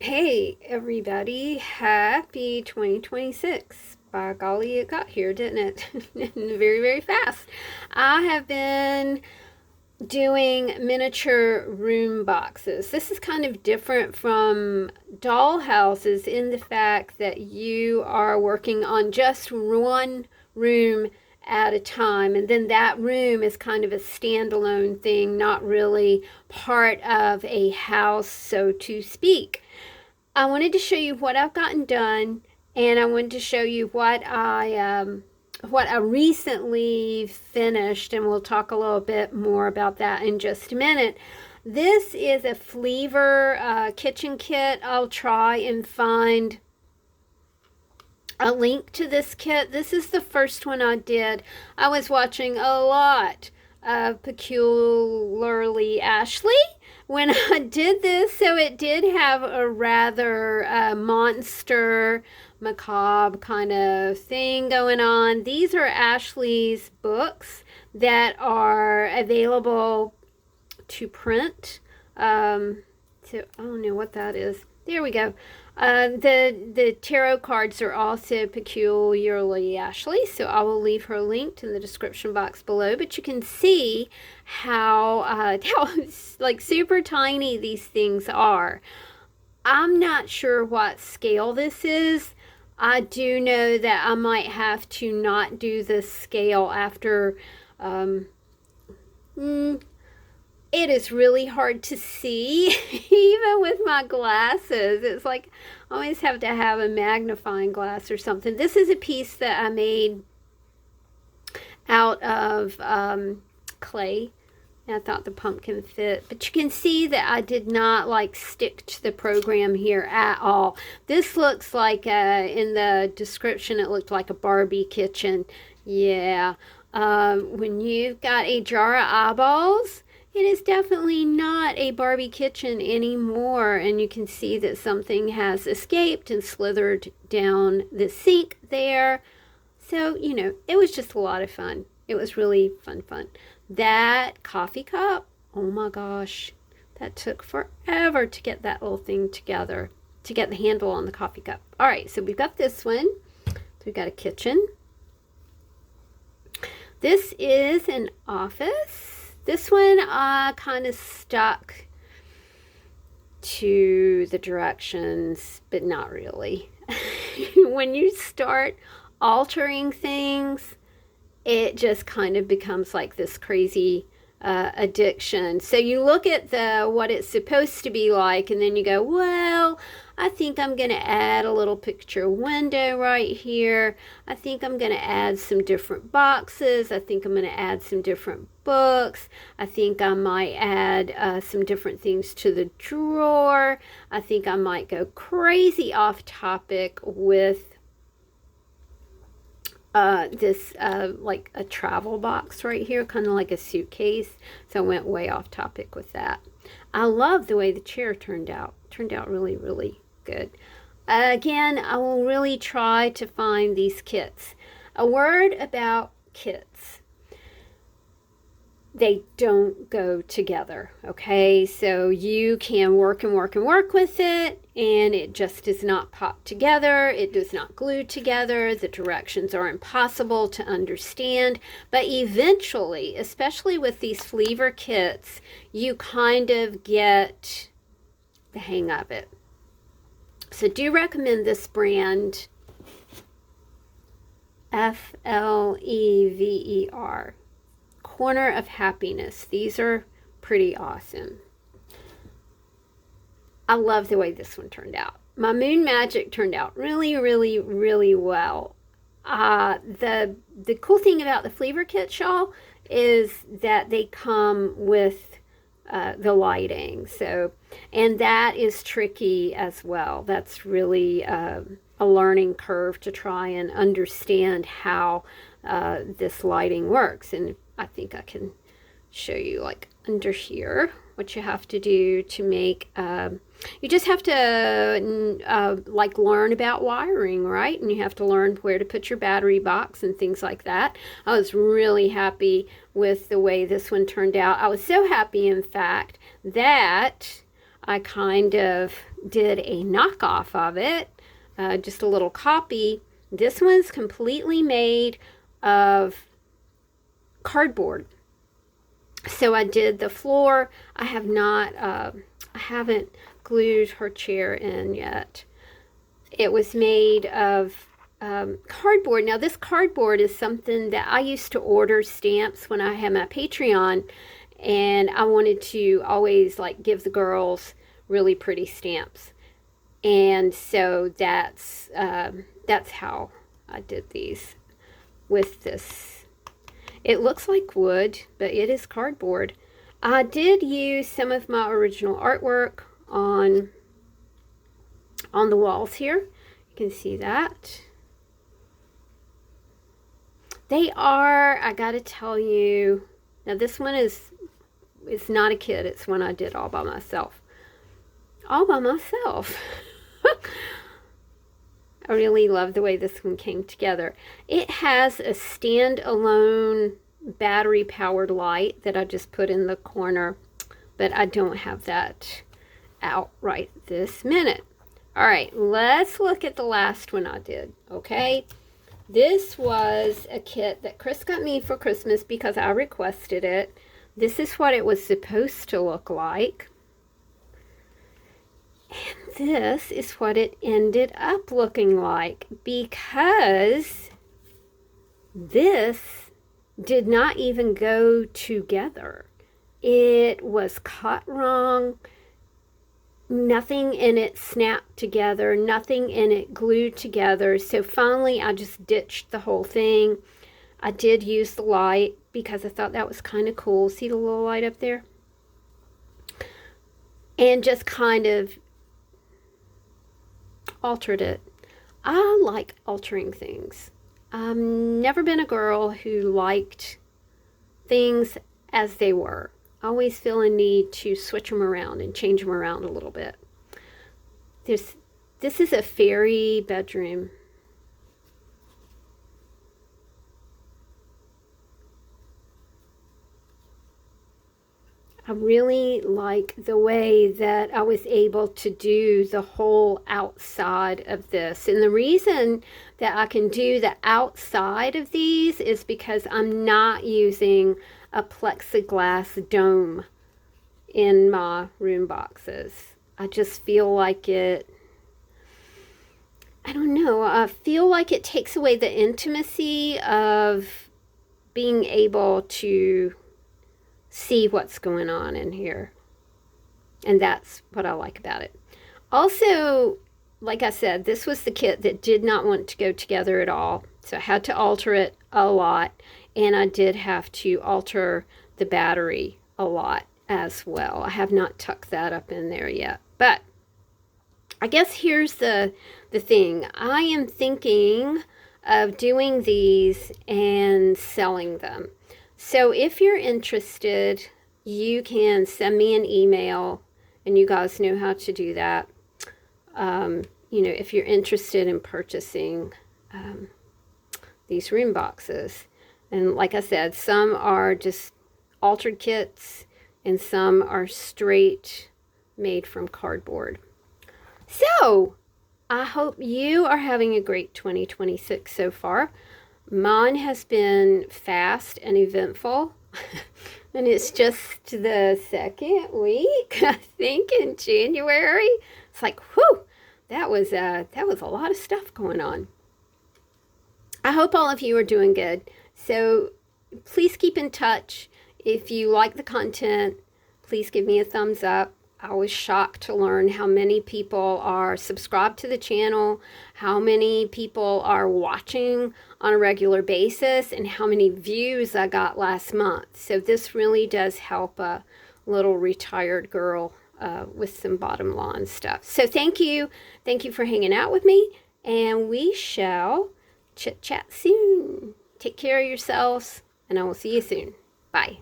Hey everybody, happy 2026. By golly, it got here, didn't it? Very, very fast. I have been doing miniature room boxes. This is kind of different from dollhouses in the fact that you are working on just one room at a time, and then that room is kind of a standalone thing, not really part of a house, so to speak. I wanted to show you what I've gotten done, and I wanted to show you what I recently finished, and we'll talk a little bit more about that in just a minute. This is a Fleaver kitchen kit. I'll try and find a link to this kit. This is the first one I did. I was watching a lot of Peculiarly Ashley when I did this, so it did have a rather monster, macabre kind of thing going on. These are Ashley's books that are available to print. So I don't know what that is. There we go. The tarot cards are also Peculiarly Ashley, so I will leave her linked in the description box below. But you can see how like super tiny these things are. I'm not sure what scale this is. I do know that I might have to not do this scale after. It is really hard to see, even with my glasses. It's like I always have to have a magnifying glass or something. This is a piece that I made out of clay. And I thought the pumpkin fit. But you can see that I did not like stick to the program here at all. This looks like, in the description, it looked like a Barbie kitchen. Yeah. When you've got a jar of eyeballs, it is definitely not a Barbie kitchen anymore, and you can see that something has escaped and slithered down the sink there. So, it was just a lot of fun. It was really fun. That coffee cup, oh my gosh, that took forever to get that little thing together, to get the handle on the coffee cup. All right, so we've got this one. We've got a kitchen. This is an office. This one I kind of stuck to the directions, but not really. When you start altering things, it just kind of becomes like this crazy addiction. So you look at what it's supposed to be like, and then you go, well, I think I'm going to add a little picture window right here. I think I'm going to add some different boxes. I think I'm going to add some different books. I think I might add some different things to the drawer. I think I might go crazy off topic with this like a travel box right here, kind of like a suitcase. So I went way off topic with that. I love the way the chair turned out. Turned out really, really good. Again, I will really try to find these kits. A word about kits. They don't go together, okay? So you can work with it, and it just does not pop together. It does not glue together. The directions are impossible to understand. But eventually, especially with these Fleaver kits, you kind of get the hang of it. So do recommend this brand, Flever. Corner of Happiness. These are pretty awesome. I love the way this one turned out. My Moon Magic turned out really, really, really well. The cool thing about the Fleaver kit, y'all, is that they come with the lighting. So, and that is tricky as well. That's really a learning curve to try and understand how this lighting works. And I think I can show you, like, under here what you have to do to make you just have to like learn about wiring, right? And you have to learn where to put your battery box and things like that. I was really happy with the way this one turned out. I was so happy, in fact, that I kind of did a knockoff of it, just a little copy. This one's completely made of cardboard. So I did the floor. I haven't glued her chair in yet. It was made of cardboard. Now this cardboard is something that I used to order stamps when I had my Patreon, and I wanted to always like give the girls really pretty stamps. And so that's how I did these with this. It looks like wood, but it is cardboard. I did use some of my original artwork on the walls here. You can see that. They are, I gotta tell you, now this one it's not a kit, it's one I did all by myself. All by myself. I really love the way this one came together. It has a standalone battery-powered light that I just put in the corner, but I don't have that out right this minute. All right, let's look at the last one I did, okay? This was a kit that Chris got me for Christmas because I requested it. This is what it was supposed to look like. And this is what it ended up looking like, because this did not even go together. It was cut wrong. Nothing in it snapped together. Nothing in it glued together. So finally, I just ditched the whole thing. I did use the light because I thought that was kind of cool. See the little light up there? And just kind of altered it. I like altering things. I've never been a girl who liked things as they were. I always feel a need to switch them around and change them around a little bit. This is a fairy bedroom. I really like the way that I was able to do the whole outside of this. And the reason that I can do the outside of these is because I'm not using a plexiglass dome in my room boxes. I just feel like it, I don't know, I feel like it takes away the intimacy of being able to see what's going on in here. And that's what I like about it. Also, like I said, this was the kit that did not want to go together at all. So I had to alter it a lot. And I did have to alter the battery a lot as well. I have not tucked that up in there yet. But I guess here's the thing. I am thinking of doing these and selling them. So if you're interested, you can send me an email, and you guys know how to do that. If you're interested in purchasing these room boxes. And like I said, some are just altered kits, and some are straight made from cardboard. So I hope you are having a great 2026 so far. Mine has been fast and eventful, and it's just the second week, I think, in January. It's like, whew, that was a lot of stuff going on. I hope all of you are doing good. So please keep in touch. If you like the content, please give me a thumbs up. I was shocked to learn how many people are subscribed to the channel, how many people are watching on a regular basis, and how many views I got last month. So this really does help a little retired girl with some bottom line stuff. So thank you. Thank you for hanging out with me, and we shall chit chat soon. Take care of yourselves, and I will see you soon. Bye.